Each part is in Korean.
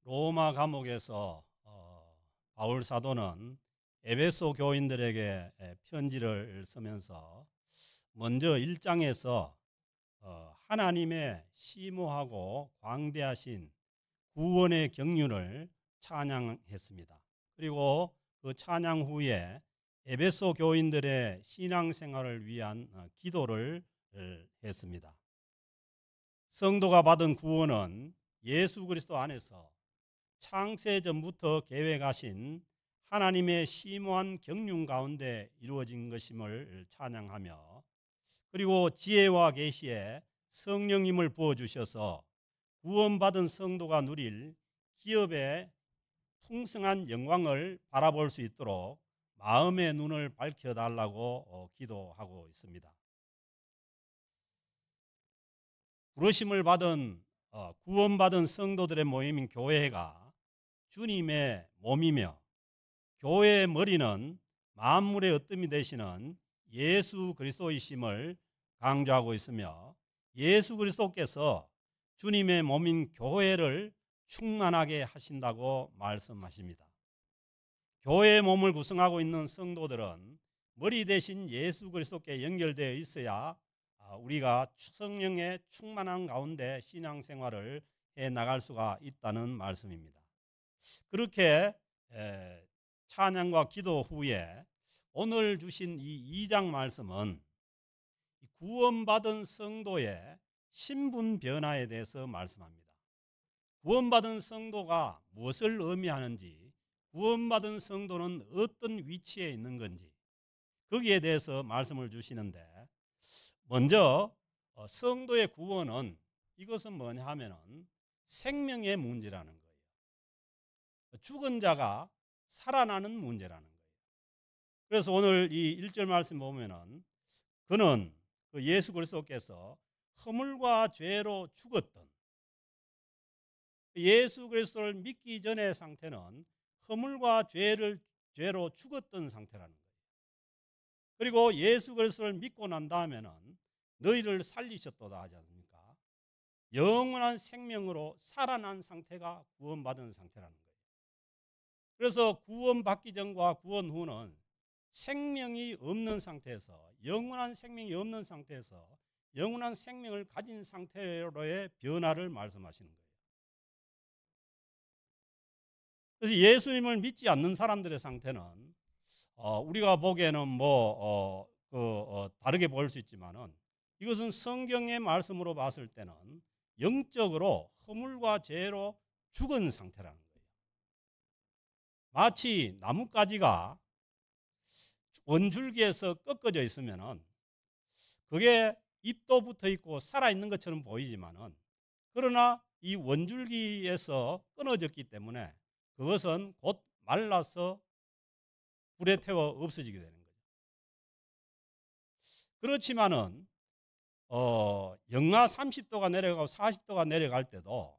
로마 감옥에서 바울 사도는 에베소 교인들에게 편지를 쓰면서 먼저 1장에서 하나님의 심오하고 광대하신 구원의 경륜을 찬양했습니다. 그리고 그 찬양 후에 에베소 교인들의 신앙생활을 위한 기도를 했습니다. 성도가 받은 구원은 예수 그리스도 안에서 창세 전부터 계획하신 하나님의 심오한 경륜 가운데 이루어진 것임을 찬양하며, 그리고 지혜와 계시에 성령님을 부어주셔서 구원받은 성도가 누릴 기업의 풍성한 영광을 바라볼 수 있도록 마음의 눈을 밝혀달라고 기도하고 있습니다. 부르심을 받은 구원받은 성도들의 모임인 교회가 주님의 몸이며, 교회의 머리는 만물의 으뜸이 되시는 예수 그리스도이심을 강조하고 있으며, 예수 그리스도께서 주님의 몸인 교회를 충만하게 하신다고 말씀하십니다. 교회의 몸을 구성하고 있는 성도들은 머리 대신 예수 그리스도께 연결되어 있어야 우리가 성령의 충만한 가운데 신앙생활을 해나갈 수가 있다는 말씀입니다. 그렇게 찬양과 기도 후에 오늘 주신 이 2장 말씀은 구원받은 성도의 신분 변화에 대해서 말씀합니다. 구원받은 성도가 무엇을 의미하는지, 구원받은 성도는 어떤 위치에 있는 건지, 거기에 대해서 말씀을 주시는데, 먼저 성도의 구원은 이것은 뭐냐 하면은 생명의 문제라는 거예요. 죽은 자가 살아나는 문제라는 거예요. 그래서 오늘 이 1절 말씀 보면은 그는 예수 그리스도께서 허물과 죄로 죽었던, 예수 그리스도를 믿기 전의 상태는 허물과 죄로 죽었던 상태라는 거예요. 그리고 예수 그리스도를 믿고 난 다음에는 너희를 살리셨도다 하지 않습니까? 영원한 생명으로 살아난 상태가 구원받은 상태라는 거예요. 그래서 구원받기 전과 구원 후는 생명이 없는 상태에서, 영원한 생명이 없는 상태에서 영원한 생명을 가진 상태로의 변화를 말씀하시는 거예요. 그래서 예수님을 믿지 않는 사람들의 상태는 우리가 보기에는 다르게 보일 수 있지만은, 이것은 성경의 말씀으로 봤을 때는 영적으로 허물과 죄로 죽은 상태라는 거예요. 마치 나뭇가지가 원줄기에서 꺾어져 있으면은 그게 잎도 붙어 있고 살아 있는 것처럼 보이지만은, 그러나 이 원줄기에서 끊어졌기 때문에 그것은 곧 말라서 불에 태워 없어지게 되는 거죠. 그렇지만은 영하 30도가 내려가고 40도가 내려갈 때도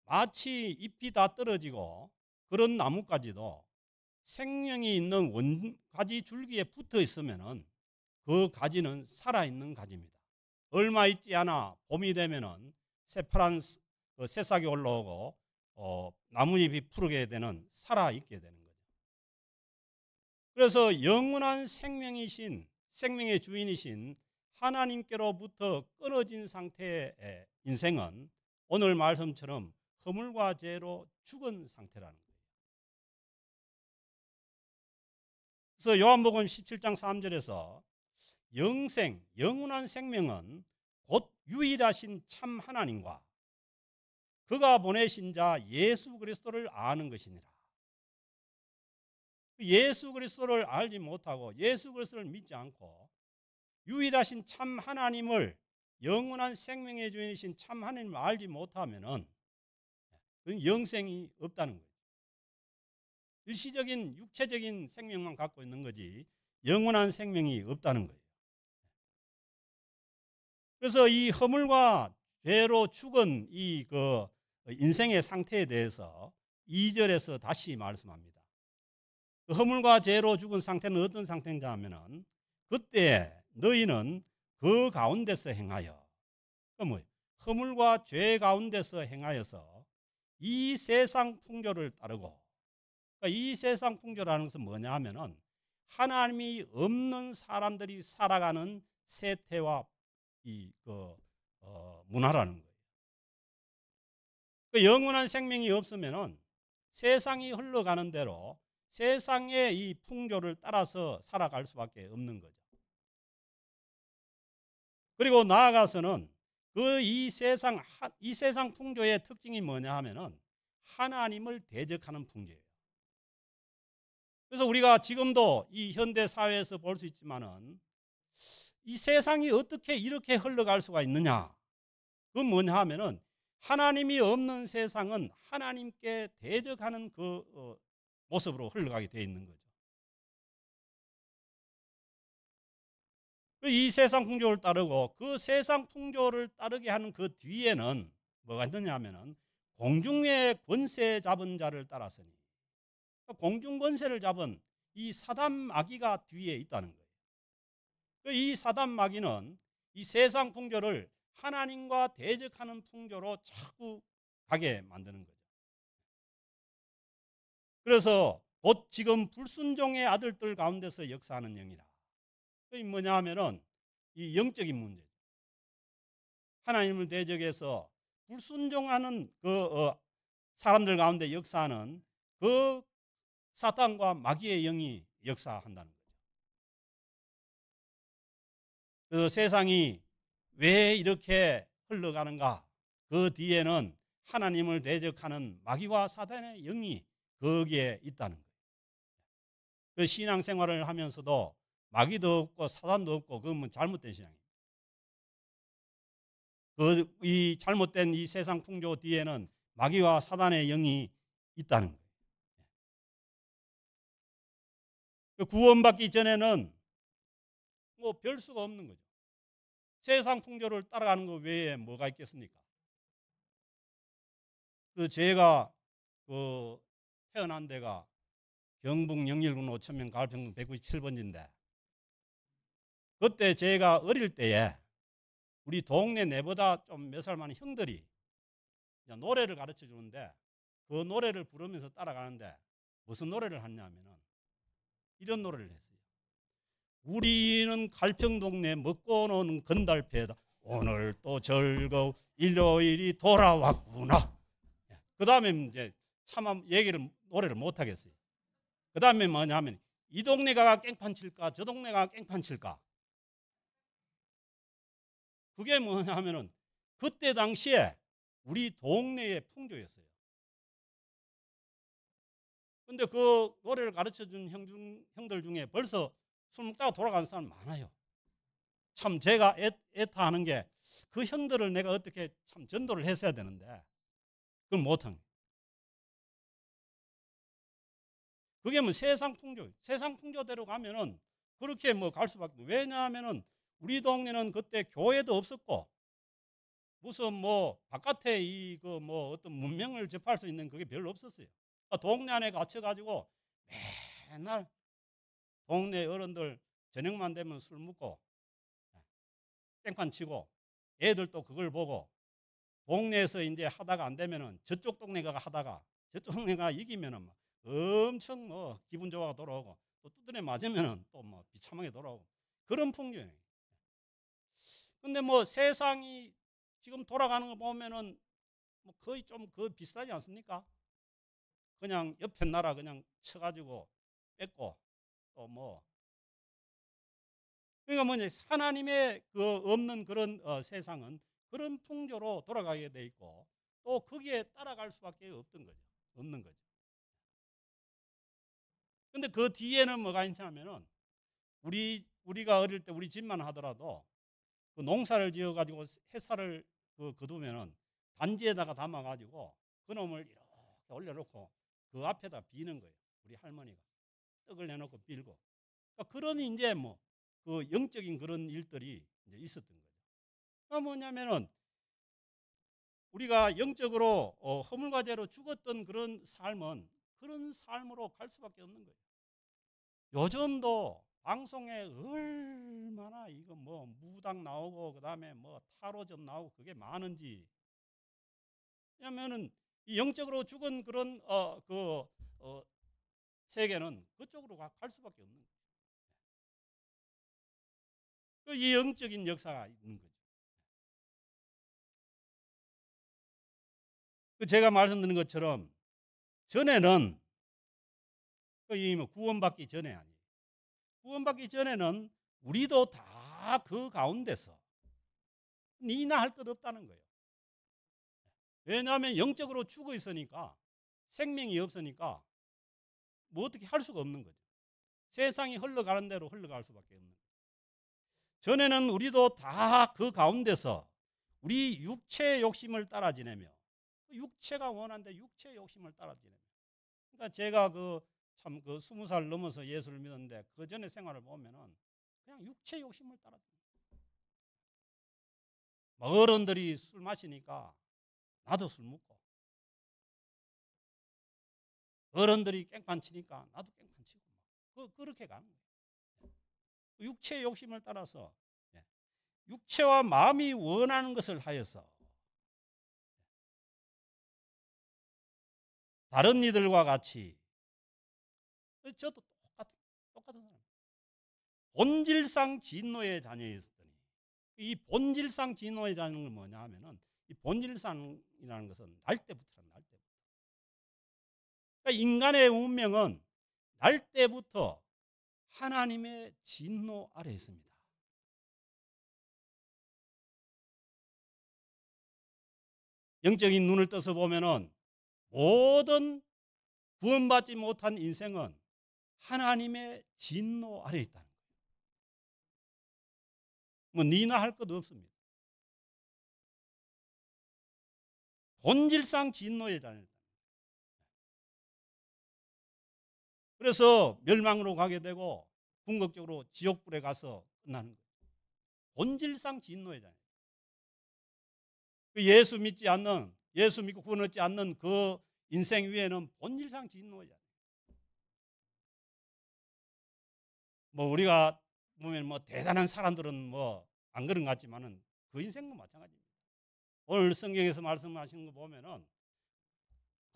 마치 잎이 다 떨어지고 그런 나뭇가지도 생명이 있는 원가지 줄기에 붙어 있으면은 그 가지는 살아있는 가지입니다. 얼마 있지 않아 봄이 되면은 새파란 새싹이 올라오고 나뭇잎이 푸르게 되는, 살아있게 되는 거죠. 그래서 영원한 생명이신, 생명의 주인이신 하나님께로부터 끊어진 상태의 인생은 오늘 말씀처럼 허물과 죄로 죽은 상태라는 거예요. 그래서 요한복음 17장 3절에서 영생, 영원한 생명은 곧 유일하신 참 하나님과 그가 보내신 자 예수 그리스도를 아는 것이니라. 예수 그리스도를 알지 못하고 예수 그리스도를 믿지 않고 유일하신 참 하나님을, 영원한 생명의 주인이신 참 하나님을 알지 못하면은 그건 영생이 없다는 거예요. 일시적인 육체적인 생명만 갖고 있는 거지 영원한 생명이 없다는 거예요. 그래서 이 허물과 죄로 죽은 이 인생의 상태에 대해서 2절에서 다시 말씀합니다. 그 허물과 죄로 죽은 상태는 어떤 상태인가 하면은, 그때 너희는 그 가운데서 행하여, 허물과 죄 가운데서 행하여서 이 세상 풍조를 따르고, 그러니까 이 세상 풍조라는 것은 뭐냐 하면은 하나님이 없는 사람들이 살아가는 세태와 문화라는 거예요. 그 영원한 생명이 없으면은 세상이 흘러가는 대로 세상의 이 풍조를 따라서 살아갈 수밖에 없는 거죠. 그리고 나아가서는 이 세상 풍조의 특징이 뭐냐 하면은 하나님을 대적하는 풍조예요. 그래서 우리가 지금도 이 현대 사회에서 볼 수 있지만은 이 세상이 어떻게 이렇게 흘러갈 수가 있느냐? 그건 뭐냐 하면은 하나님이 없는 세상은 하나님께 대적하는 모습으로 흘러가게 되어 있는 거죠. 이 세상 풍조를 따르고 그 세상 풍조를 따르게 하는 그 뒤에는 뭐가 있느냐 하면은 공중의 권세 잡은 자를 따랐으니, 공중 권세를 잡은 이 사단 마귀가 뒤에 있다는 거예요. 이 사단 마귀는 이 세상 풍조를 하나님과 대적하는 풍조로 자꾸 가게 만드는 거죠. 그래서 곧 지금 불순종의 아들들 가운데서 역사하는 영이라. 그게 뭐냐 하면은 이 영적인 문제죠. 하나님을 대적해서 불순종하는 사람들 가운데 역사하는 그 사탄과 마귀의 영이 역사한다는 거죠. 그래서 세상이 왜 이렇게 흘러가는가? 그 뒤에는 하나님을 대적하는 마귀와 사탄의 영이 거기에 있다는 거예요. 그 신앙생활을 하면서도 마귀도 없고 사탄도 없고 그건 잘못된 신앙이에요. 이 잘못된 이 세상 풍조 뒤에는 마귀와 사탄의 영이 있다는 거예요. 구원받기 전에는 뭐 별 수가 없는 거죠. 세상 풍조를 따라가는 것 외에 뭐가 있겠습니까? 제가 태어난 데가 경북 영일군 5천명 가을평균 197번지인데 그때 제가 어릴 때에 우리 동네 내보다 좀 몇 살 많은 형들이 노래를 가르쳐 주는데 그 노래를 부르면서 따라가는데 무슨 노래를 하냐면은 이런 노래를 했어요. 우리는 갈평동네 먹고 노는 건달패다. 오늘 또 즐거운 일요일이 돌아왔구나. 그 다음에 이제 참 노래를 못 하겠어요. 그 다음에 뭐냐면 이 동네가 깽판 칠까 저 동네가 깽판 칠까. 그게 뭐냐 하면은 그때 당시에 우리 동네의 풍조였어요. 근데 그 노래를 가르쳐 준 형들 중에 벌써 술 먹다가 돌아가는 사람 많아요. 참 제가 애타하는 게 그 형들을 내가 어떻게 참 전도를 했어야 되는데 그걸 못한 거예요. 그게 뭐 세상 풍조대로 가면은 그렇게 뭐 갈 수밖에 없어요. 왜냐하면은 우리 동네는 그때 교회도 없었고 무슨 뭐 바깥에 어떤 문명을 접할 수 있는 그게 별로 없었어요. 그러니까 동네 안에 갇혀가지고 맨날 동네 어른들 저녁만 되면 술 먹고 땡판 치고 애들도 그걸 보고 동네에서 이제 하다가 안 되면은 저쪽 동네가 하다가 저쪽 동네가 이기면은 막 엄청 뭐 기분 좋아가 돌아오고 또 두드려 맞으면은 또 뭐 비참하게 돌아오고 그런 풍경이에요. 근데 뭐 세상이 지금 돌아가는 거 보면은 뭐 거의 좀 비슷하지 않습니까? 그냥 옆에 나라 그냥 쳐가지고 뺏고 또 뭐 그러니까 뭐냐 하나님의 없는 그런 세상은 그런 풍조로 돌아가게 돼 있고 또 거기에 따라갈 수밖에 없는 거죠. 근데 그 뒤에는 뭐가 있냐면은 우리가 어릴 때 우리 집만 하더라도 그 농사를 지어 가지고 햇살을 거두면은 단지에다가 담아 가지고 그놈을 이렇게 올려놓고 그 앞에다 비는 거예요. 우리 할머니가 떡을 내놓고 빌고 그런 이제 뭐 그 영적인 그런 일들이 이제 있었던 거죠. 그러니까 뭐냐면은 우리가 영적으로 허물과 죄로 죽었던 그런 삶은 그런 삶으로 갈 수밖에 없는 거예요. 요즘도 방송에 얼마나 이거 뭐 무당 나오고 그다음에 뭐 타로점 나오고 그게 많은지. 왜냐면은 이 영적으로 죽은 그런 세계는 그쪽으로 갈 수밖에 없는 거예요. 이 영적인 역사가 있는 거죠. 제가 말씀드린 것처럼 전에는 이 구원받기 전에 아니에요. 구원받기 전에는 우리도 다 그 가운데서 니나 할 것 없다는 거예요. 왜냐하면 영적으로 죽어 있으니까, 생명이 없으니까 뭐 어떻게 할 수가 없는 거죠. 세상이 흘러가는 대로 흘러갈 수밖에 없는 거예요. 전에는 우리도 다 그 가운데서 우리 육체의 욕심을 따라 지내며, 육체가 원한데 육체의 욕심을 따라 지내며, 그러니까 제가 참 20살 넘어서 예수를 믿었는데 그 전에 생활을 보면은 그냥 육체의 욕심을 따라 지내요. 어른들이 술 마시니까 나도 술 먹고, 어른들이 깽판 치니까 나도 깽판 치고, 그렇게 가는 거예요. 육체의 욕심을 따라서 육체와 마음이 원하는 것을 하여서 다른 이들과 같이, 저도 똑같은 사람, 본질상 진노의 자녀였더니, 이 본질상 진노의 자녀는 뭐냐 하면은, 이 본질상이라는 것은 날 때부터. 그러니까 인간의 운명은 날 때부터 하나님의 진노 아래 있습니다. 영적인 눈을 떠서 보면은 모든 구원받지 못한 인생은 하나님의 진노 아래 있다는 거예요. 뭐 니나 할 것도 없습니다. 본질상 진노의 자녀다. 그래서 멸망으로 가게 되고 궁극적으로 지옥불에 가서 끝나는 거예요. 본질상 진노의 자녀. 예수 믿고 구원 얻지 않는 그 인생 위에는 본질상 진노의 자녀. 뭐 우리가 보면 뭐 대단한 사람들은 뭐 안 그런 것 같지만은 그 인생도 마찬가지입니다. 오늘 성경에서 말씀하시는 거 보면은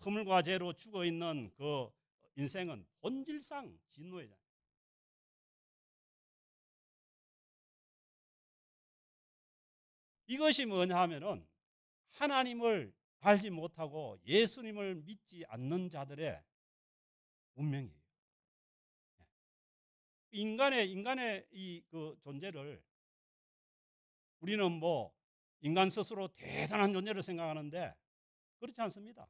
허물과 죄로 죽어 있는 그 인생은 본질상 진노의 자녀. 이것이 뭐냐 하면은 하나님을 알지 못하고 예수님을 믿지 않는 자들의 운명이에요. 인간의 이 존재를 우리는 뭐 인간 스스로 대단한 존재를 생각하는데 그렇지 않습니다.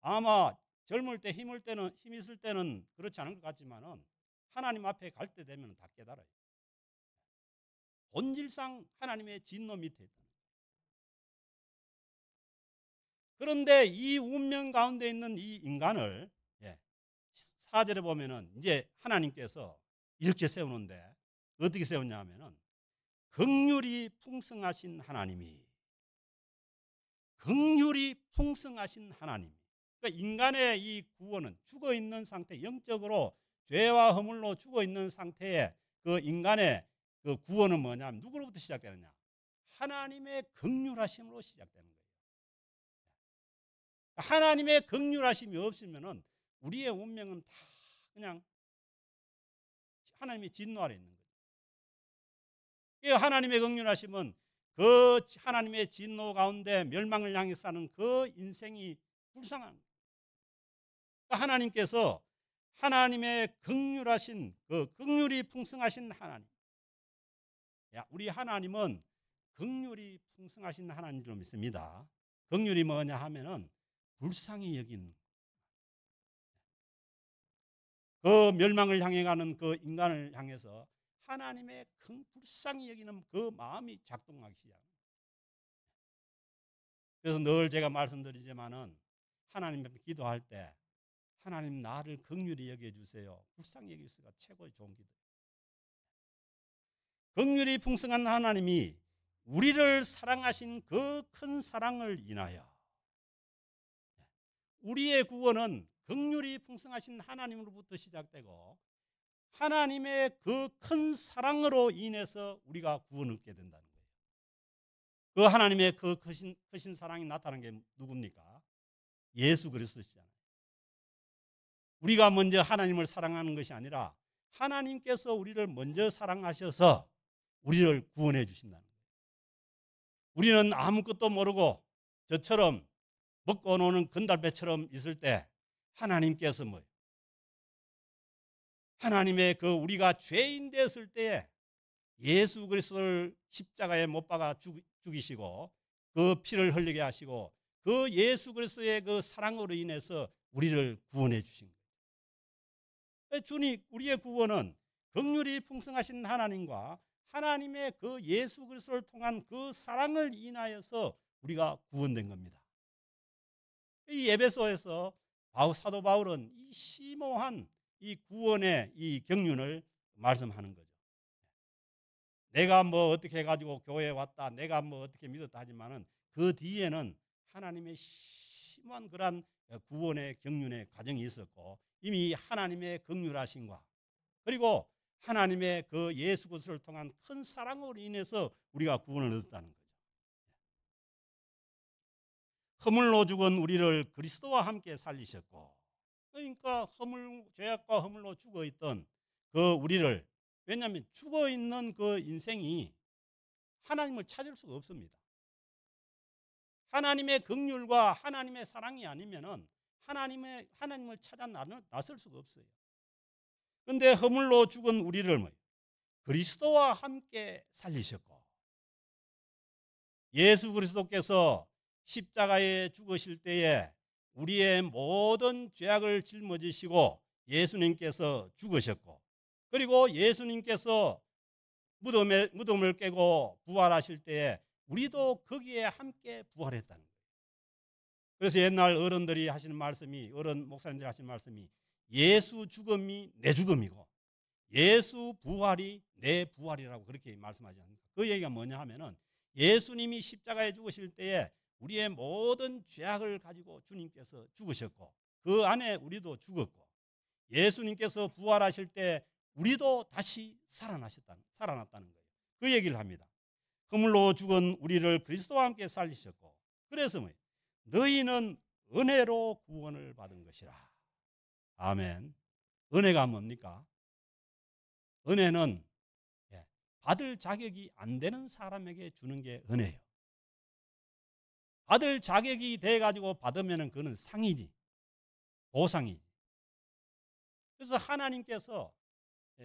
아마 젊을 때 힘 있을 때는 그렇지 않은 것 같지만은 하나님 앞에 갈 때 되면 다 깨달아요. 본질상 하나님의 진노 밑에 있다. 그런데 이 운명 가운데 있는 이 인간을 4절에 보면은 이제 하나님께서 이렇게 세우는데 어떻게 세웠냐 하면은 긍휼이 풍성하신 하나님이, 긍휼이 풍성하신 하나님. 그러니까 인간의 이 구원은 죽어 있는 상태, 영적으로 죄와 허물로 죽어 있는 상태의 그 인간의 그 구원은 뭐냐면 누구로부터 시작되느냐? 하나님의 긍휼하심으로 시작되는 거예요. 하나님의 긍휼하심이 없으면은 우리의 운명은 다 그냥 하나님의 진노 아래 있는 거예요. 하나님의 긍휼하심은 그 하나님의 진노 가운데 멸망을 향해 사는 그 인생이 불쌍한 거예요. 하나님께서 하나님의 긍휼하신 그 긍휼이 풍성하신 하나님, 우리 하나님은 긍휼이 풍성하신 하나님 줄 믿습니다. 긍휼이 뭐냐 하면은 불쌍히 여기는, 그 멸망을 향해 가는 그 인간을 향해서 하나님의 불쌍히 여기는 그 마음이 작동하기 시작합니다. 그래서 늘 제가 말씀드리지만은 하나님 앞에 기도할 때 하나님 나를 긍휼히 여겨주세요, 불쌍히 여겨주세요가 최고의 좋은 기도. 긍휼이 풍성한 하나님이 우리를 사랑하신 그 큰 사랑을 인하여 우리의 구원은 긍휼이 풍성하신 하나님으로부터 시작되고 하나님의 그 큰 사랑으로 인해서 우리가 구원을 얻게 된다는 거예요. 그 하나님의 그 크신 사랑이 나타난 게 누굽니까? 예수 그리스도시잖아요. 우리가 먼저 하나님을 사랑하는 것이 아니라 하나님께서 우리를 먼저 사랑하셔서 우리를 구원해 주신다는 거예요. 우리는 아무것도 모르고 저처럼 먹고 노는 건달배처럼 있을 때 하나님께서 뭐예요? 하나님의 그 우리가 죄인 됐을 때에 예수 그리스도를 십자가에 못 박아 죽이시고 그 피를 흘리게 하시고 그 예수 그리스도의 그 사랑으로 인해서 우리를 구원해 주신 거예요. 주님, 우리의 구원은 긍휼이 풍성하신 하나님과 하나님의 그 예수 그리스도를 통한 그 사랑을 인하여서 우리가 구원된 겁니다. 이 에베소에서 사도 바울은 이 심오한 이 구원의 이 경륜을 말씀하는 거죠. 내가 뭐 어떻게 해가지고 교회에 왔다, 내가 뭐 어떻게 믿었다 하지만은 그 뒤에는 하나님의 심한 그러한 구원의 경륜의 과정이 있었고 이미 하나님의 긍휼하심과 그리고 하나님의 그 예수 그리스도를 통한 큰 사랑으로 인해서 우리가 구원을 얻었다는 거죠. 허물로 죽은 우리를 그리스도와 함께 살리셨고, 그러니까 죄악과 허물로 죽어 있던 그 우리를, 왜냐하면 죽어 있는 그 인생이 하나님을 찾을 수가 없습니다. 하나님의 긍휼과 하나님의 사랑이 아니면은 하나님을 찾아 나설 수가 없어요. 그런데 허물로 죽은 우리를 그리스도와 함께 살리셨고, 예수 그리스도께서 십자가에 죽으실 때에 우리의 모든 죄악을 짊어지시고 예수님께서 죽으셨고, 그리고 예수님께서 무덤을 깨고 부활하실 때에 우리도 거기에 함께 부활했다는 거예요. 그래서 옛날 어른들이 하시는 말씀이, 어른 목사님들이 하시는 말씀이 예수 죽음이 내 죽음이고 예수 부활이 내 부활이라고 그렇게 말씀하지 않습니까? 그 얘기가 뭐냐 하면은 예수님이 십자가에 죽으실 때에 우리의 모든 죄악을 가지고 주님께서 죽으셨고 그 안에 우리도 죽었고, 예수님께서 부활하실 때 우리도 다시 살아났다는 거예요. 그 얘기를 합니다. 허물로 죽은 우리를 그리스도와 함께 살리셨고, 그래서 너희는 은혜로 구원을 받은 것이라. 아멘. 은혜가 뭡니까? 은혜는 받을 자격이 안 되는 사람에게 주는 게 은혜예요. 받을 자격이 돼가지고 받으면 그거는 상이지, 보상이지. 그래서 하나님께서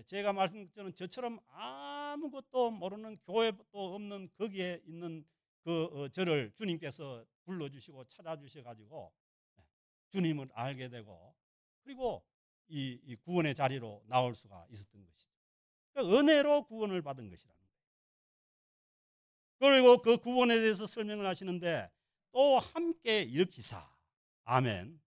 제가 말씀드린 저처럼 아무것도 모르는, 교회도 없는 거기에 있는 저를 주님께서 불러주시고 찾아주셔가지고 주님을 알게 되고 그리고 이 구원의 자리로 나올 수가 있었던 것이죠. 그러니까 은혜로 구원을 받은 것이라는 거예요. 그리고 그 구원에 대해서 설명을 하시는데 또 함께 일으키사. 아멘.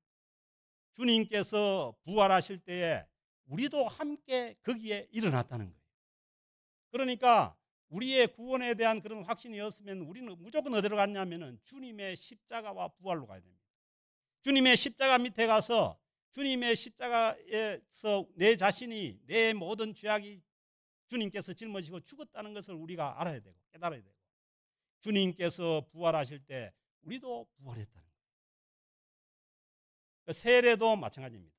주님께서 부활하실 때에 우리도 함께 거기에 일어났다는 거예요. 그러니까 우리의 구원에 대한 그런 확신이 없으면 우리는 무조건 어디로 갔냐면은 주님의 십자가와 부활로 가야 됩니다. 주님의 십자가 밑에 가서 주님의 십자가에서 내 자신이, 내 모든 죄악이 주님께서 짊어지고 죽었다는 것을 우리가 알아야 되고 깨달아야 되고, 주님께서 부활하실 때 우리도 부활했다는 거예요. 세례도 마찬가지입니다.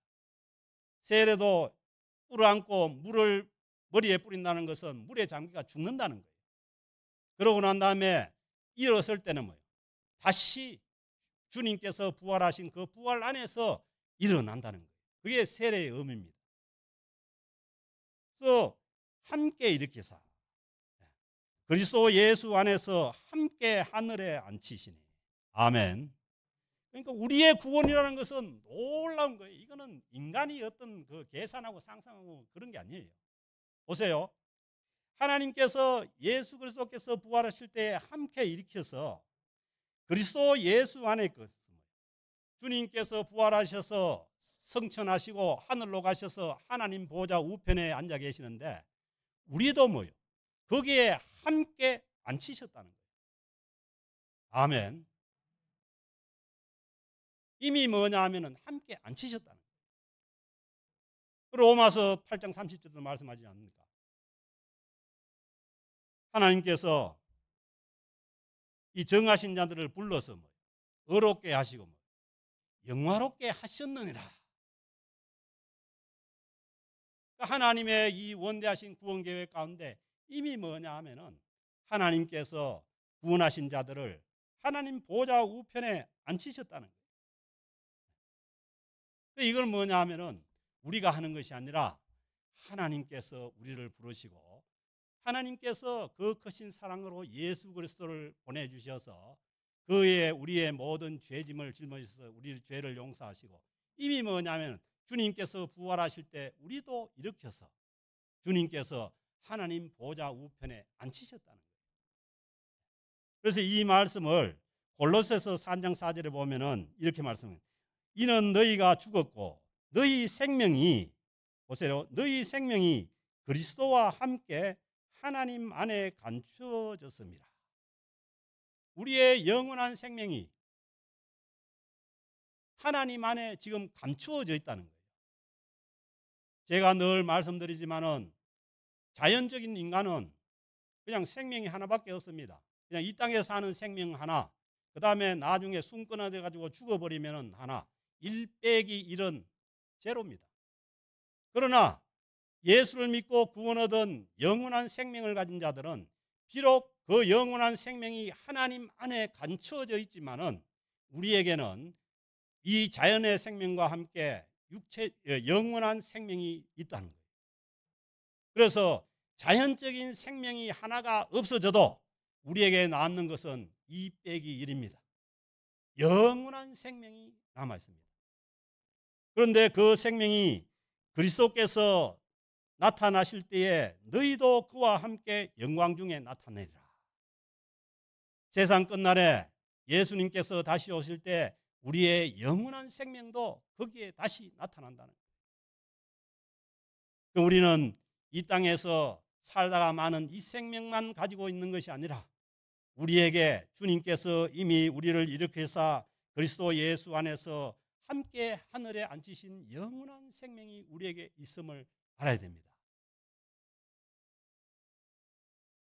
세례도 뿔을 안고 물을 머리에 뿌린다는 것은 물에 잠기가 죽는다는 거예요. 그러고 난 다음에 일어설 때는 뭐예요? 다시 주님께서 부활하신 그 부활 안에서 일어난다는 거예요. 그게 세례의 의미입니다. 그래서 함께 일으키사 그리스도 예수 안에서 함께 하늘에 앉히시니. 아멘. 그러니까 우리의 구원이라는 것은 놀라운 거예요. 이거는 인간이 어떤 그 계산하고 상상하고 그런 게 아니에요. 보세요. 하나님께서 예수 그리스도께서 부활하실 때 함께 일으켜서 그리스도 예수 안에 주님께서 부활하셔서 성천하시고 하늘로 가셔서 하나님 보좌 우편에 앉아 계시는데 우리도 뭐요? 거기에 함께 앉히셨다는 거예요. 아멘. 이미 뭐냐 하면은 함께 앉히셨다는 거예요. 로마서 8장 30절도 말씀하지 않습니까? 하나님께서 이 정하신 자들을 불러서 어렵게 하시고 영화롭게 하셨느니라. 하나님의 이 원대하신 구원 계획 가운데 이미 뭐냐 하면은 하나님께서 구원하신 자들을 하나님 보좌 우편에 앉히셨다는 거예요. 이건 뭐냐 하면은 우리가 하는 것이 아니라 하나님께서 우리를 부르시고 하나님께서 그 크신 사랑으로 예수 그리스도를 보내주셔서 그의 우리의 모든 죄짐을 짊어지셔서 우리 죄를 용서하시고 이미 뭐냐면 주님께서 부활하실 때 우리도 일으켜서 주님께서 하나님 보좌 우편에 앉히셨다는 거예요. 그래서 이 말씀을 골로새서 3장 4절에 보면은 이렇게 말씀해요. 이는 너희가 죽었고 너희 생명이 보세요. 너희 생명이 그리스도와 함께 하나님 안에 감추어졌습니다. 우리의 영원한 생명이 하나님 안에 지금 감추어져 있다는 거예요. 제가 늘 말씀드리지만은 자연적인 인간은 그냥 생명이 하나밖에 없습니다. 그냥 이 땅에 사는 생명 하나, 그 다음에 나중에 숨 끊어져 가지고 죽어버리면 하나, 1 빼기 1은 제로입니다. 그러나 예수를 믿고 구원 얻은 영원한 생명을 가진 자들은 비록 그 영원한 생명이 하나님 안에 감추어져 있지만은 우리에게는 이 자연의 생명과 함께 영원한 생명이 있다는 거예요. 그래서 자연적인 생명이 하나가 없어져도 우리에게 남는 것은 2 빼기 1입니다. 영원한 생명이 남아 있습니다. 그런데 그 생명이 그리스도께서 나타나실 때에 너희도 그와 함께 영광 중에 나타내리라. 세상 끝날에 예수님께서 다시 오실 때 우리의 영원한 생명도 거기에 다시 나타난다는 거예요. 우리는 이 땅에서 살다가 많은 이 생명만 가지고 있는 것이 아니라 우리에게 주님께서 이미 우리를 일으켜서 그리스도 예수 안에서 함께 하늘에 앉히신 영원한 생명이 우리에게 있음을 알아야 됩니다.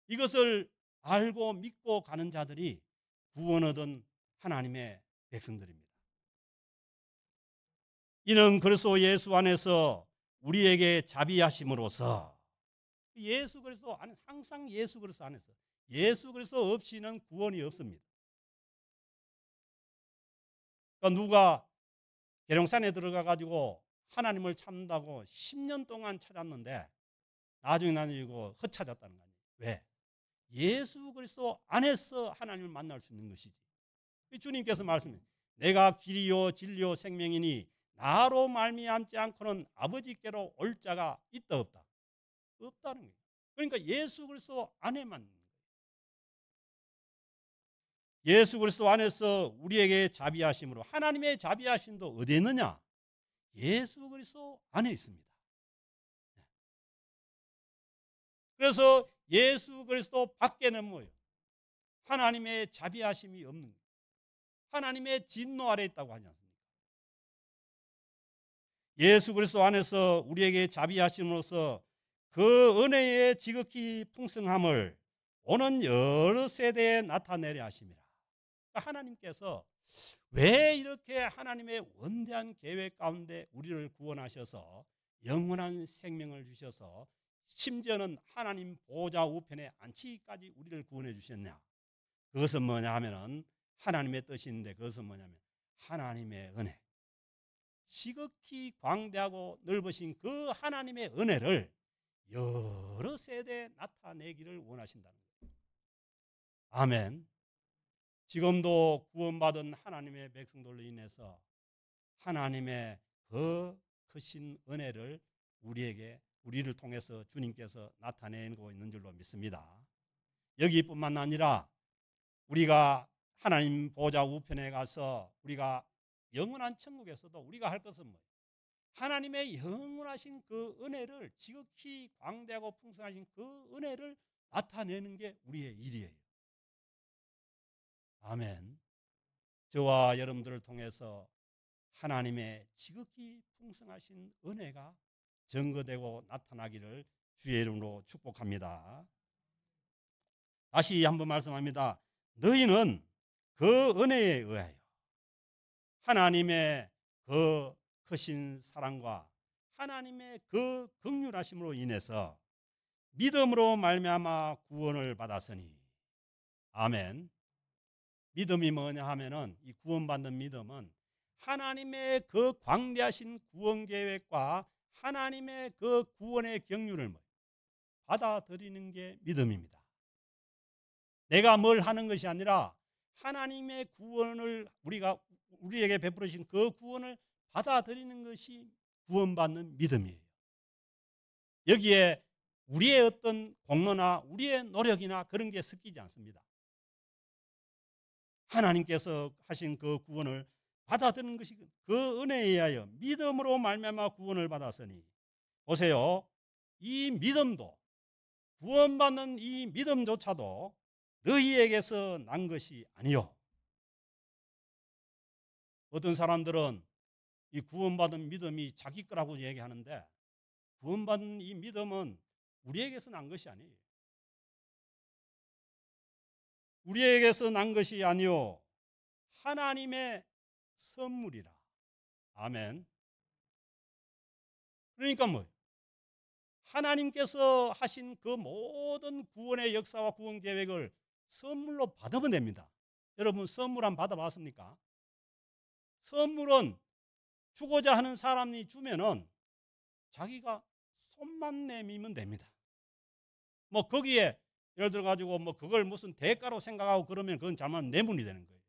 이것을 알고 믿고 가는 자들이 구원 얻은 하나님의 백성들입니다. 이는 그리스도 예수 안에서 우리에게 자비하심으로써 예수 그리스도 안에 항상 예수 그리스도 안에서 예수 그리스도 없이는 구원이 없습니다. 그러니까 누가 계룡산에 들어가 가지고 하나님을 찾는다고 10년 동안 찾았는데 나중에 이거 헛찾았다는 거 아니에요. 왜? 예수 그리스도 안에서 하나님을 만날 수 있는 것이지. 주님께서 말씀해 내가 길이요 진리요 생명이니 나로 말미암지 않고는 아버지께로 올 자가 있다 없다? 없다는 거예요. 그러니까 예수 그리스도 안에만 있는 거예요. 예수 그리스도 안에서 우리에게 자비하심으로 하나님의 자비하심도 어디에 있느냐? 예수 그리스도 안에 있습니다. 그래서 예수 그리스도 밖에는 뭐예요? 하나님의 자비하심이 없는 거예요. 하나님의 진노 아래 있다고 하지 않습니까? 예수 그리스도 안에서 우리에게 자비하심으로써 그 은혜의 지극히 풍성함을 오는 여러 세대에 나타내려 하심이라. 그러니까 하나님께서 왜 이렇게 하나님의 원대한 계획 가운데 우리를 구원하셔서 영원한 생명을 주셔서 심지어는 하나님 보좌 우편에 앉히기까지 우리를 구원해 주셨냐? 그것은 뭐냐 하면은 하나님의 뜻인데 그것은 뭐냐면 하나님의 은혜, 지극히 광대하고 넓으신 그 하나님의 은혜를 여러 세대에 나타내기를 원하신다는 거예요. 아멘. 지금도 구원받은 하나님의 백성들로 인해서 하나님의 그 크신 은혜를 우리를 통해서 주님께서 나타내고 있는 줄로 믿습니다. 여기뿐만 아니라 우리가 하나님 보좌 우편에 가서 우리가 영원한 천국에서도 우리가 할 것은 뭐예요? 하나님의 영원하신 그 은혜를 지극히 광대하고 풍성하신 그 은혜를 나타내는 게 우리의 일이에요. 아멘. 저와 여러분들을 통해서 하나님의 지극히 풍성하신 은혜가 증거되고 나타나기를 주의 이름으로 축복합니다. 다시 한번 말씀합니다. 너희는 그 은혜에 의하여 하나님의 그 크신 사랑과 하나님의 그 긍휼하심으로 인해서 믿음으로 말미암아 구원을 받았으니. 아멘. 믿음이 뭐냐 하면은, 이 구원받는 믿음은 하나님의 그 광대하신 구원 계획과 하나님의 그 구원의 경륜을 받아들이는 게 믿음입니다. 내가 뭘 하는 것이 아니라 하나님의 구원을 우리에게 베풀으신 그 구원을 받아들이는 것이 구원받는 믿음이에요. 여기에 우리의 어떤 공로나 우리의 노력이나 그런 게 섞이지 않습니다. 하나님께서 하신 그 구원을 받아들이는 것이 그 은혜에 의하여 믿음으로 말미암아 구원을 받았으니. 보세요. 이 믿음도, 구원받는 이 믿음조차도 너희에게서 난 것이 아니요. 어떤 사람들은 이 구원받은 믿음이 자기 거라고 얘기하는데, 구원받은 이 믿음은 우리에게서 난 것이 아니에요. 우리에게서 난 것이 아니요 하나님의 선물이라. 아멘. 그러니까 뭐예요? 하나님께서 하신 그 모든 구원의 역사와 구원 계획을 선물로 받으면 됩니다. 여러분, 선물 한번 받아봤습니까? 선물은 주고자 하는 사람이 주면은 자기가 손만 내밀면 됩니다. 뭐 거기에 예를 들어 가지고 뭐 그걸 무슨 대가로 생각하고 그러면 그건 잘못 내문이 되는 거예요.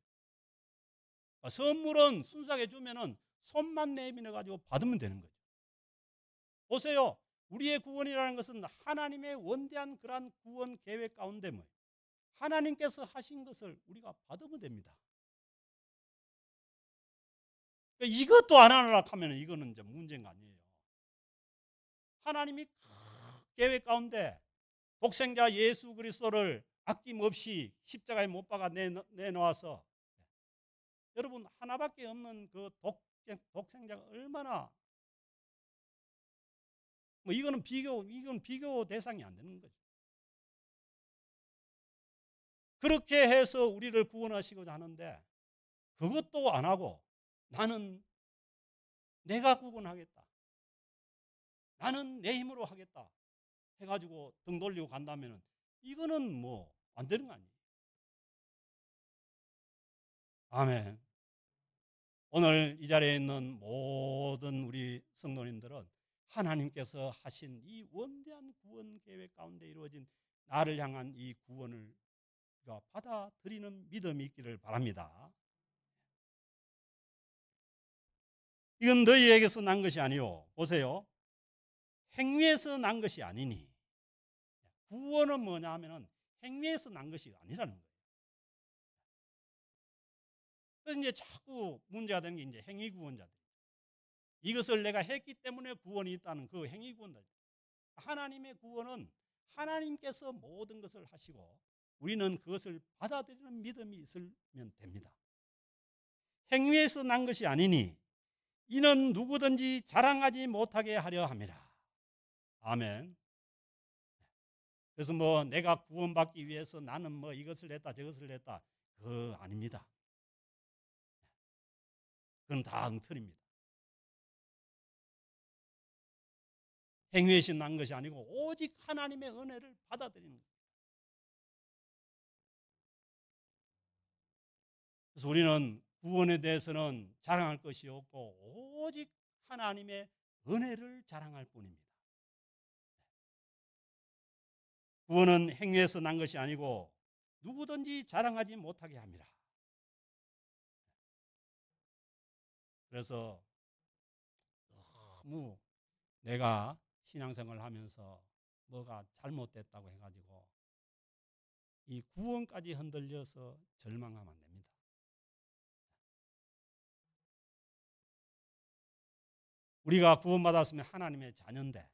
선물은 순수하게 주면은 손만 내밀어 가지고 받으면 되는 거죠. 보세요. 우리의 구원이라는 것은 하나님의 원대한 그러한 구원 계획 가운데 뭐예요? 하나님께서 하신 것을 우리가 받으면 됩니다. 그러니까 이것도 안 하려고 하면 이거는 이제 문제가 아니에요. 하나님이 계획 가운데 독생자 예수 그리스도를 아낌없이 십자가에 못 박아 내놓아서, 여러분, 하나밖에 없는 그 독생자가 얼마나, 뭐 이건 비교 대상이 안 되는 거죠. 그렇게 해서 우리를 구원하시고자 하는데, 그것도 안 하고 나는 내가 구원하겠다, 나는 내 힘으로 하겠다 해가지고 등 돌리고 간다면 이거는 뭐 안 되는 거 아니에요. 아멘. 오늘 이 자리에 있는 모든 우리 성도님들은 하나님께서 하신 이 원대한 구원 계획 가운데 이루어진 나를 향한 이 구원을 받아들이는 믿음이 있기를 바랍니다. 이건 너희에게서 난 것이 아니요. 보세요. 행위에서 난 것이 아니니. 구원은 뭐냐 하면은 행위에서 난 것이 아니라는 거예요. 그래서 이제 자꾸 문제가 되는 게 이제 행위 구원자들. 이것을 내가 했기 때문에 구원이 있다는 그 행위 구원자들. 하나님의 구원은 하나님께서 모든 것을 하시고 우리는 그것을 받아들이는 믿음이 있으면 됩니다. 행위에서 난 것이 아니니 이는 누구든지 자랑하지 못하게 하려 함이라. 아멘. 그래서 뭐 내가 구원받기 위해서 나는 뭐 이것을 했다 저것을 했다, 그거 아닙니다. 그건 다 엉터리입니다. 행위에서 난 것이 아니고 오직 하나님의 은혜를 받아들이는 거예요. 그래서 우리는 구원에 대해서는 자랑할 것이 없고 오직 하나님의 은혜를 자랑할 뿐입니다. 구원은 행위에서 난 것이 아니고 누구든지 자랑하지 못하게 합니다. 그래서 너무 내가 신앙생활을 하면서 뭐가 잘못됐다고 해가지고 이 구원까지 흔들려서 절망하면 안 됩니다. 우리가 구원받았으면 하나님의 자녀인데,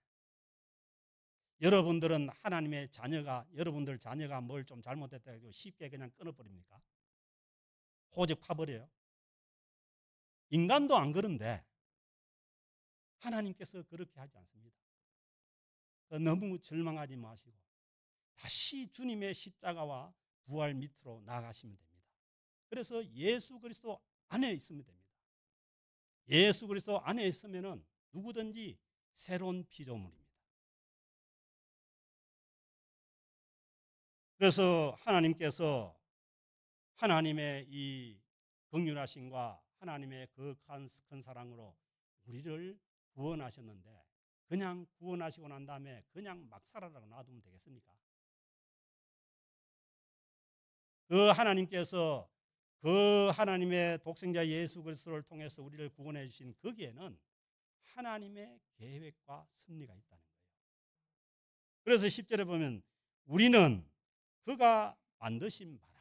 여러분들은 하나님의 자녀가, 여러분들 자녀가 뭘 좀 잘못됐다 해서 쉽게 그냥 끊어버립니까? 호적 파버려요? 인간도 안 그런데 하나님께서 그렇게 하지 않습니다. 너무 절망하지 마시고 다시 주님의 십자가와 부활 밑으로 나아가시면 됩니다. 그래서 예수 그리스도 안에 있으면 됩니다. 예수 그리스도 안에 있으면은 누구든지 새로운 피조물입니다. 그래서 하나님께서 하나님의 이 긍휼하심과 하나님의 그 큰 사랑으로 우리를 구원하셨는데 그냥 구원하시고 난 다음에 그냥 막 살아라고 놔두면 되겠습니까? 그 하나님께서 그 하나님의 독생자 예수 그리스도를 통해서 우리를 구원해 주신 거기에는 하나님의 계획과 섭리가 있다는 거예요. 그래서 10절에 보면 우리는 그가 만드신 바라.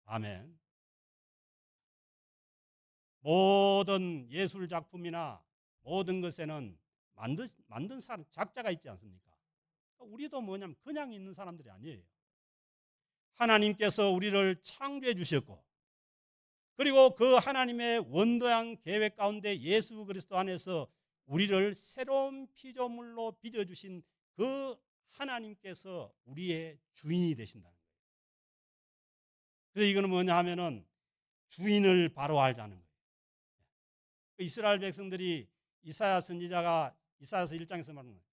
아멘. 모든 예술 작품이나 모든 것에는 만든 사람, 작자가 있지 않습니까? 우리도 뭐냐면 그냥 있는 사람들이 아니에요. 하나님께서 우리를 창조해 주셨고 그리고 그 하나님의 원대한 계획 가운데 예수 그리스도 안에서 우리를 새로운 피조물로 빚어주신 그 하나님께서 우리의 주인이 되신다는 거예요. 그래서 이거는 뭐냐 하면은 주인을 바로 알자는 거예요. 이스라엘 백성들이 이사야 선지자가 이사야서 1장에서 말하는 거예요.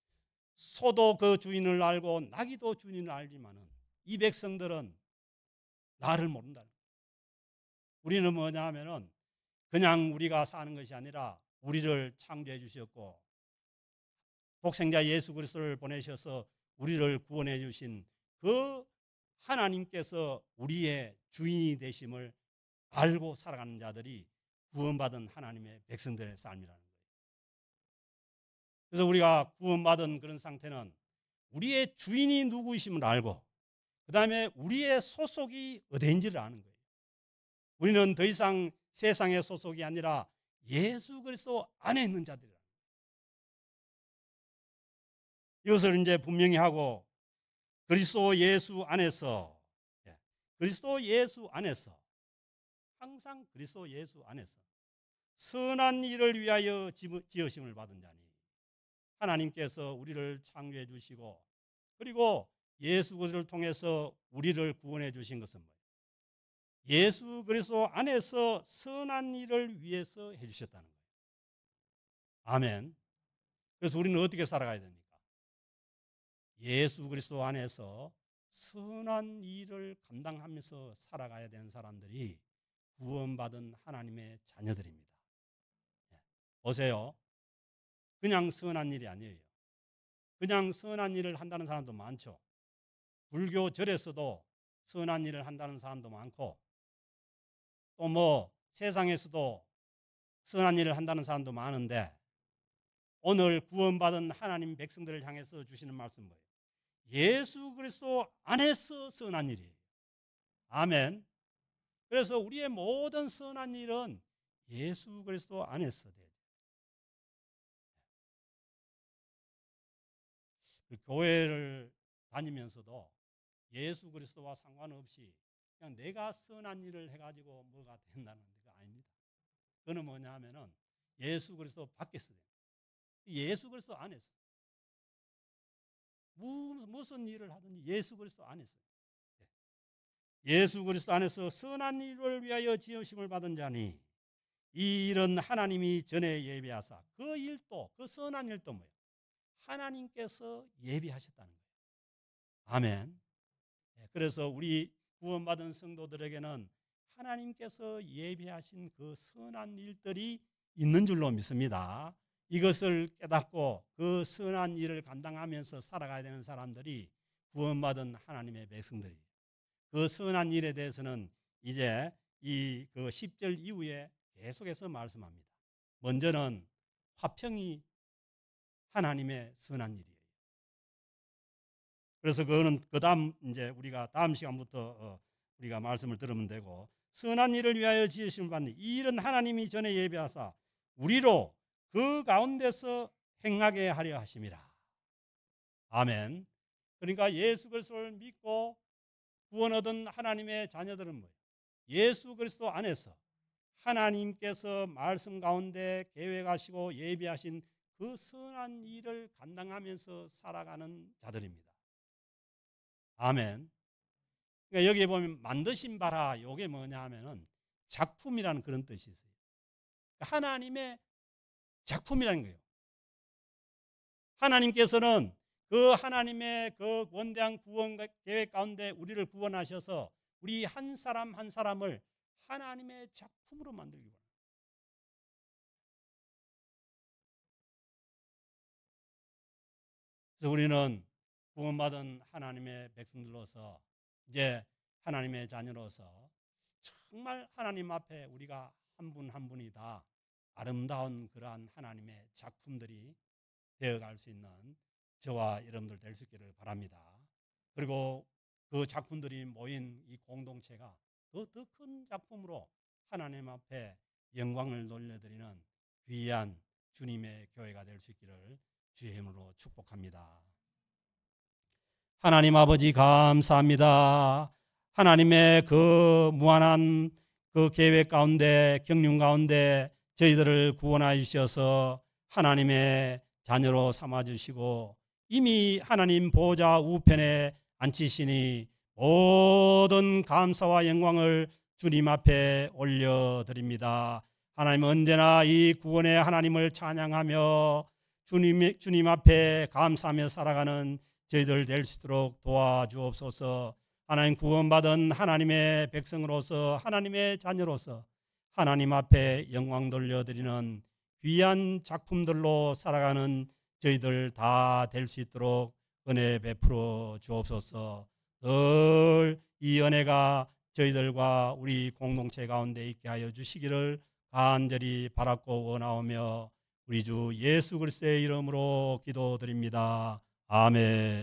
소도 그 주인을 알고 나귀도 주인을 알지만은 이 백성들은 나를 모른다는 거예요. 우리는 뭐냐 하면은 그냥 우리가 사는 것이 아니라 우리를 창조해 주셨고 독생자 예수 그리스도를 보내셔서 우리를 구원해 주신 그 하나님께서 우리의 주인이 되심을 알고 살아가는 자들이 구원받은 하나님의 백성들의 삶이라는 거예요. 그래서 우리가 구원받은 그런 상태는 우리의 주인이 누구이심을 알고 그 다음에 우리의 소속이 어디인지를 아는 거예요. 우리는 더 이상 세상의 소속이 아니라 예수 그리스도 안에 있는 자들이라. 이것을 이제 분명히 하고 그리스도 예수 안에서 그리스도 예수 안에서 항상 그리스도 예수 안에서 선한 일을 위하여 지으심을 받은 자니 하나님께서 우리를 창조해 주시고 그리고 예수 그리스도를 통해서 우리를 구원해 주신 것은 뭐예요? 예수 그리스도 안에서 선한 일을 위해서 해주셨다는 거예요. 아멘. 그래서 우리는 어떻게 살아가야 됩니까? 예수 그리스도 안에서 선한 일을 감당하면서 살아가야 되는 사람들이 구원받은 하나님의 자녀들입니다. 보세요. 그냥 선한 일이 아니에요. 그냥 선한 일을 한다는 사람도 많죠. 불교 절에서도 선한 일을 한다는 사람도 많고 또 뭐 세상에서도 선한 일을 한다는 사람도 많은데 오늘 구원받은 하나님 백성들을 향해서 주시는 말씀은 뭐예요? 예수 그리스도 안에서 선한 일이에요. 아멘. 그래서 우리의 모든 선한 일은 예수 그리스도 안에서 돼요. 교회를 다니면서도 예수 그리스도와 상관없이 그냥 내가 선한 일을 해가지고 뭐가 된다는 거 아닙니다. 그거는 뭐냐 하면은 예수 그리스도 밖에서 돼요. 예수 그리스도 안에서 무슨 일을 하든지 예수 그리스도 안에서 예수 그리스도 안에서 선한 일을 위하여 지으심을 받은 자니 이 일은 하나님이 전에 예비하사 그 일도 그 선한 일도 뭐예요? 하나님께서 예비하셨다는 거예요. 아멘. 그래서 우리 구원받은 성도들에게는 하나님께서 예비하신 그 선한 일들이 있는 줄로 믿습니다. 이것을 깨닫고 그 선한 일을 감당하면서 살아가야 되는 사람들이 구원받은 하나님의 백성들이에요. 그 선한 일에 대해서는 이제 이 그 10절 이후에 계속해서 말씀합니다. 먼저는 화평이 하나님의 선한 일이에요. 그래서 그거는 그 다음 이제 우리가 다음 시간부터 우리가 말씀을 들으면 되고 선한 일을 위하여 지으심을 받는 이 일은 하나님이 전에 예비하사 우리로 그 가운데서 행하게 하려 하심이라. 아멘. 그러니까 예수 그리스도를 믿고 구원 얻은 하나님의 자녀들은 뭐예요? 예수 그리스도 안에서 하나님께서 말씀 가운데 계획하시고 예비하신 그 선한 일을 감당하면서 살아가는 자들입니다. 아멘. 그러니까 여기에 보면 만드신 바라, 이게 뭐냐 하면은 작품이라는 그런 뜻이 있어요. 그러니까 하나님의 작품이라는 거예요. 하나님께서는 그 하나님의 그 원대한 구원 계획 가운데 우리를 구원하셔서 우리 한 사람 한 사람을 하나님의 작품으로 만들기 원합니다. 그래서 우리는 구원받은 하나님의 백성들로서, 이제 하나님의 자녀로서 정말 하나님 앞에 우리가 한 분 한 분이 다 아름다운 그러한 하나님의 작품들이 되어갈 수 있는 저와 여러분들 될 수 있기를 바랍니다. 그리고 그 작품들이 모인 이 공동체가 더 큰 작품으로 하나님 앞에 영광을 돌려드리는 귀한 주님의 교회가 될 수 있기를 주의 이름으로 축복합니다. 하나님 아버지 감사합니다. 하나님의 그 무한한 그 계획 가운데, 경륜 가운데 저희들을 구원하여 주셔서 하나님의 자녀로 삼아주시고 이미 하나님 보좌 우편에 앉히시니 모든 감사와 영광을 주님 앞에 올려드립니다. 하나님 언제나 이 구원의 하나님을 찬양하며 주님 앞에 감사하며 살아가는 저희들 될 수 있도록 도와주옵소서. 하나님 구원받은 하나님의 백성으로서, 하나님의 자녀로서 하나님 앞에 영광 돌려드리는 귀한 작품들로 살아가는 저희들 다 될 수 있도록 은혜 베풀어 주옵소서. 늘 이 은혜가 저희들과 우리 공동체 가운데 있게 하여 주시기를 간절히 바랐고 원하오며 우리 주 예수 그리스도의 이름으로 기도드립니다. 아멘.